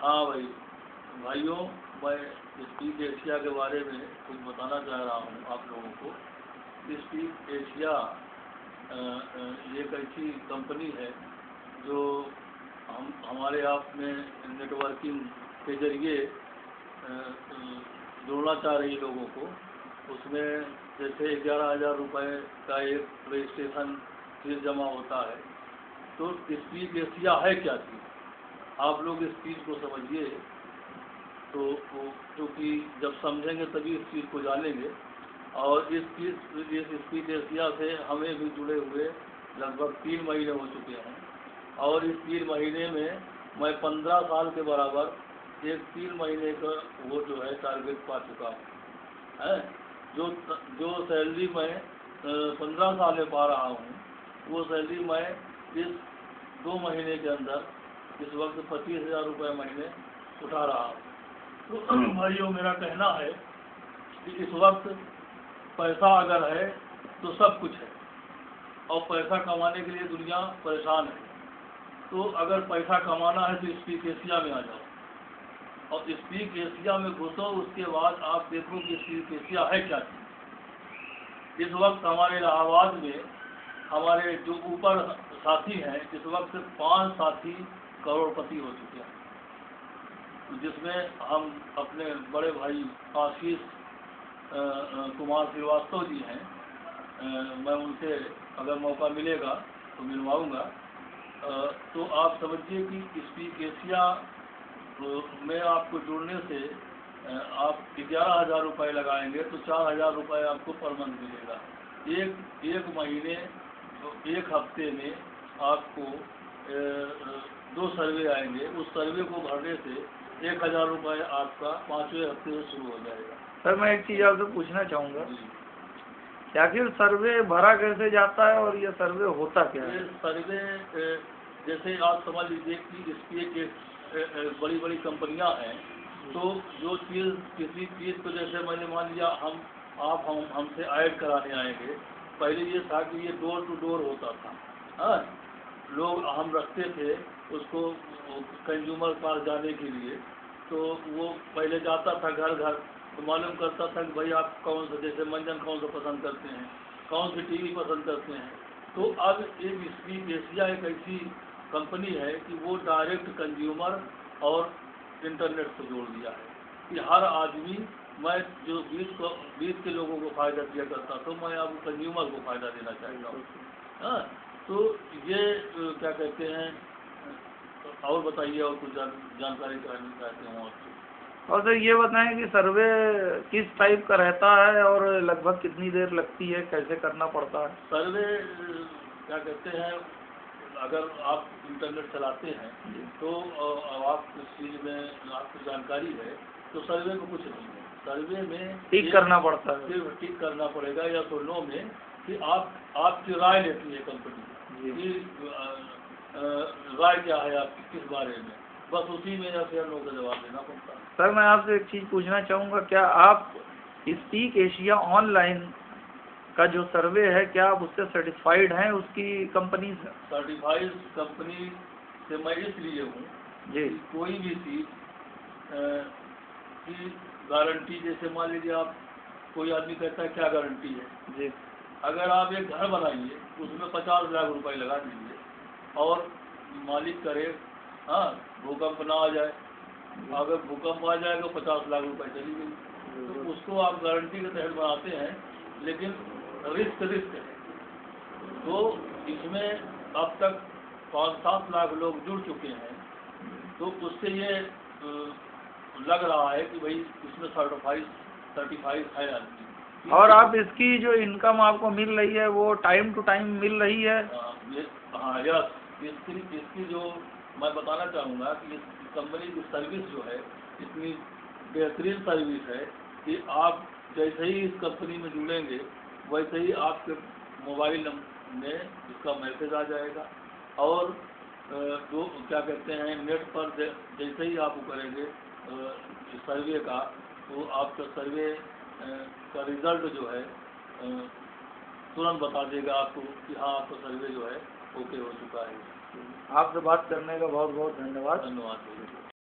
हाँ भाई, भाइयों, मैं स्पीक एशिया के बारे में कुछ बताना चाह रहा हूँ आप लोगों को। स्पीक एशिया ये एक ऐसी कंपनी है जो हमारे आप में नेटवर्किंग के जरिए जोड़ना चाह रही लोगों को। उसमें जैसे 11,000 रुपये का एक रजिस्ट्रेशन फीस जमा होता है। तो स्पीक एशिया है क्या चीज़, आप लोग इस चीज़ को समझिए। तो क्योंकि जब समझेंगे तभी इस चीज़ को जानेंगे। और इस स्पीक एशिया से हमें भी जुड़े हुए लगभग 3 महीने हो चुके हैं। और इस 3 महीने में मैं 15 साल के बराबर एक 3 महीने का वो जो है टारगेट पा चुका हूँ है। जो सैलरी मैं 15 साल में पा रहा हूँ, वो सैलरी मैं इस 2 महीने के अंदर इस वक्त 25,000 रुपये महीने उठा रहा हूँ। तो भाइयों, मेरा कहना है कि इस वक्त पैसा अगर है तो सब कुछ है, और पैसा कमाने के लिए दुनिया परेशान है। तो अगर पैसा कमाना है तो स्पीक एशिया में आ जाओ, और स्पीक एशिया में घुसो। उसके बाद आप देखो कि स्पीक एशिया है क्या चीज़। इस वक्त हमारे इलाहाबाद में हमारे जो ऊपर साथी हैं, इस वक्त 5 साथी करोड़पति हो चुके हैं, जिसमें हम अपने बड़े भाई आशीष कुमार श्रीवास्तव जी हैं। मैं उनसे अगर मौका मिलेगा तो मिलवाऊंगा। तो आप समझिए कि स्पीक एशिया में आपको जुड़ने से आप 11,000 रुपये लगाएंगे तो 4,000 रुपये आपको पर मंथ मिलेगा। एक महीने, एक हफ्ते में आपको 2 सर्वे आएंगे। उस सर्वे को भरने से 1,000 रुपये आपका 5वें हफ्ते से शुरू हो जाएगा। सर, मैं एक चीज़ आपसे पूछना चाहूँगा कि आखिर सर्वे भरा कैसे जाता है और ये सर्वे होता क्या है? सर्वे जैसे आप समझ लीजिए कि इसकी बड़ी बड़ी कंपनियां हैं। तो जो चीज़ किसी चीज़ को, जैसे मैंने मान लिया आप हमसे ऐड कराने आएंगे। पहले ये था कि ये डोर टू डोर होता था। हाँ, लोग हम रखते थे उसको कंज्यूमर पास जाने के लिए। तो वो पहले जाता था घर घर, तो मालूम करता था कि भाई आप कौन सा, जैसे मंजन कौन सा पसंद करते हैं, कौन सी टीवी पसंद करते हैं। तो अब एक स्पीक एशिया एक ऐसी कंपनी है कि वो डायरेक्ट कंज्यूमर और इंटरनेट से जोड़ दिया है कि हर आदमी, मैं जो 20 के लोगों को फ़ायदा दिया करता तो मैं अब कंज्यूमर को फ़ायदा देना चाहता हूँ। हाँ, तो ये क्या कहते हैं, और बताइए, और कुछ जानकारी करानी चाहते हूँ आपको। और सर ये बताएं कि सर्वे किस टाइप का रहता है और लगभग कितनी देर लगती है, कैसे करना पड़ता है? सर्वे क्या कहते हैं, अगर आप इंटरनेट चलाते हैं तो आप इस चीज़ में आपको जानकारी है, तो सर्वे में कुछ नहीं है। सर्वे में टिक करना पड़ता है, सिर्फ टिक करना पड़ेगा या तो नो में, कि आपकी राय लेती है कंपनी कि राय क्या है आपकी किस बारे में, बस उसी में या फिर नो का जवाब देना पड़ता है। सर, मैं आपसे एक चीज़ पूछना चाहूँगा, क्या आप स्पीक एशिया ऑनलाइन का जो सर्वे है, क्या आप उससे सर्टिफाइड हैं उसकी कंपनी से? सर्टिफाइड कंपनी से मैं इसलिए हूँ जी, कोई भी चीज़ की गारंटी, जैसे मान लीजिए आप, कोई आदमी कहता है क्या गारंटी है जी, अगर आप एक घर बनाइए उसमें 50 लाख रुपए लगा दीजिए और मालिक करे, हाँ, भूकंप ना आ जाए। अगर भूकंप आ जाए तो 50 लाख रुपए चली गई, तो उसको आप गारंटी के तहत बनाते हैं, लेकिन रिस्क है। तो इसमें अब तक 5-7 लाख लोग जुड़ चुके हैं। तो उससे ये लग रहा है कि भाई इसमें सर्टिफाइड है आदमी। और आप इसकी जो इनकम आपको मिल रही है वो टाइम टू टाइम मिल रही है? हाँ, यस। इसकी जो मैं बताना चाहूँगा कि इस कंपनी की सर्विस जो है इतनी बेहतरीन सर्विस है कि आप जैसे ही इस कंपनी में जुड़ेंगे वैसे ही आपके मोबाइल में इसका मैसेज आ जाएगा। और जो क्या कहते हैं, नेट पर जैसे ही आप करेंगे सर्वे का, तो आपका सर्वे का रिज़ल्ट जो है तुरंत बता देगा आपको कि हाँ, आपका सर्वे जो है ओके हो चुका है। आपसे बात करने का बहुत बहुत धन्यवाद। धन्यवाद।